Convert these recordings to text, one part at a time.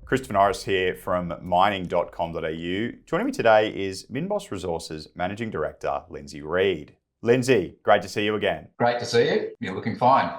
Christopher Norris here from mining.com.au. Joining me today is Minbos Resources Managing Director, Lindsay Reed. Lindsay, great to see you again. Great to see you. You're looking fine.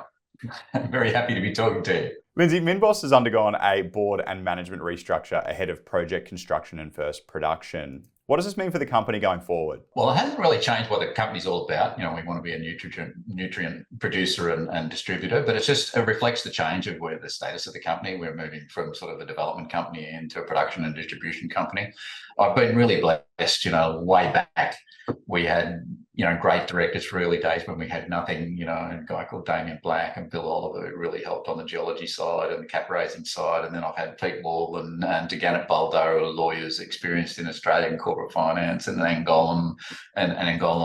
I'm very happy to be talking to you. Lindsay, Minbos has undergone a board and management restructure ahead of project construction and first production. What does this mean for the company going forward? Well, it hasn't really changed what the company's all about. We want to be a nutrient producer and distributor, but it reflects the change of where the status of the company. We're moving from sort of a development company into a production and distribution company. I've been really blessed, way back. We had, great directors for early days when we had nothing, a guy called Damien Black and Bill Oliver who really helped on the geology side and the cap raising side. And then I've had Pete Wall and DeGannett Baldo, who are lawyers experienced in Australian corporate finance and Angolan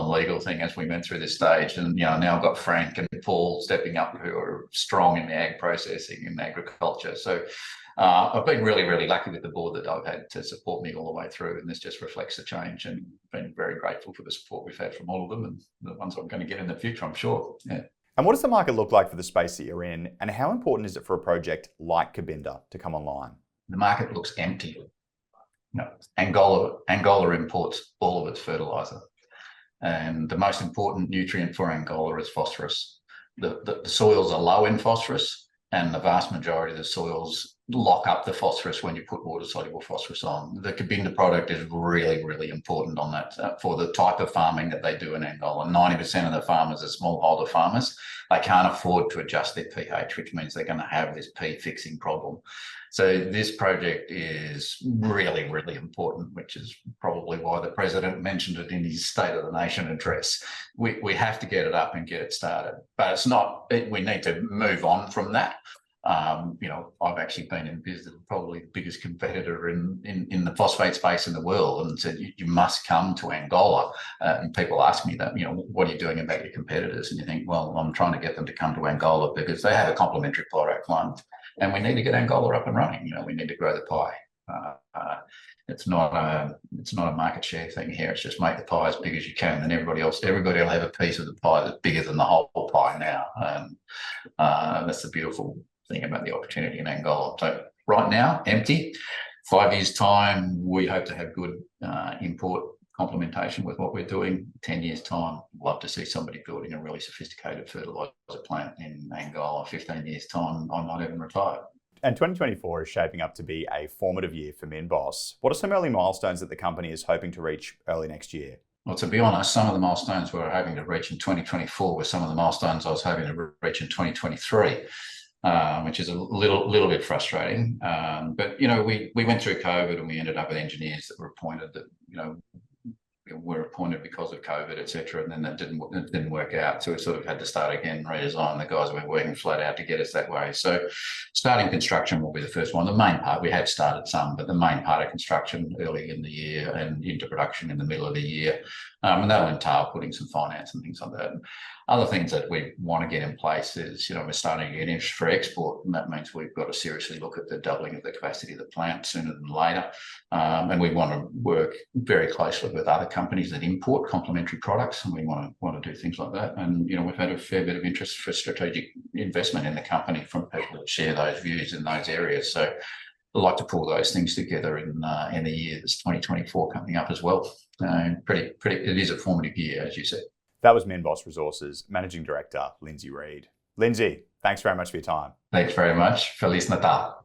legal thing as we went through this stage. And, now I've got Frank and Paul stepping up who are strong in the ag processing and agriculture. So I've been really, really lucky with the board that I've had to support me all the way through, and this just reflects the change, and been very grateful for the support we've had from all of them and the ones I'm going to get in the future, I'm sure. Yeah. And what does the market look like for the space that you're in, and how important is it for a project like Kabinda to come online? The market looks empty. Angola imports all of its fertiliser, and the most important nutrient for Angola is phosphorus. The soils are low in phosphorus, and the vast majority of the soils lock up the phosphorus when you put water-soluble phosphorus on. The Kabinda product is really, really important on that for the type of farming that they do in Angola. 90% of the farmers are smallholder farmers. They can't afford to adjust their pH, which means they're going to have this P-fixing problem. So this project is really, really important, which is probably why the president mentioned it in his State of the Nation address. We have to get it up and get it started, but it's not. We need to move on from that. I've actually been in business, probably the biggest competitor in the phosphate space in the world, and said you must come to Angola. And people ask me that, what are you doing about your competitors? And you think, well, I'm trying to get them to come to Angola because they have a complementary product line, and we need to get Angola up and running. We need to grow the pie. It's not a market share thing here. It's just make the pie as big as you can, and everybody will have a piece of the pie that's bigger than the whole pie now. And that's the beautiful thing about the opportunity in Angola. So right now, empty. 5 years' time, we hope to have good import complementation with what we're doing. 10 years' time, love to see somebody building a really sophisticated fertiliser plant in Angola. 15 years' time, I might even retire. And 2024 is shaping up to be a formative year for Minbos. What are some early milestones that the company is hoping to reach early next year? Well, to be honest, some of the milestones we were hoping to reach in 2024 were some of the milestones I was hoping to reach in 2023. Which is a little bit frustrating. But, we went through COVID and we ended up with engineers that were appointed that, were appointed because of COVID, et cetera, and then that didn't work out. So we sort of had to start again, redesign. The guys were working flat out to get us that way. So starting construction will be the first one. The main part, we have started some, but the main part of construction early in the year and into production in the middle of the year. And that'll entail putting some finance and things like that. Other things that we want to get in place is, we're starting to get interest for export, and that means we've got to seriously look at the doubling of the capacity of the plant sooner than later. And we want to work very closely with other companies that import complementary products, and we want to do things like that. And, we've had a fair bit of interest for strategic investment in the company from people that share those views in those areas. So I'd like to pull those things together in the year that's 2024 coming up as well. It is a formative year, as you said. That was Minbos Resources Managing Director, Lindsay Reed. Lindsay, thanks very much for your time. Thanks very much. Feliz Natal.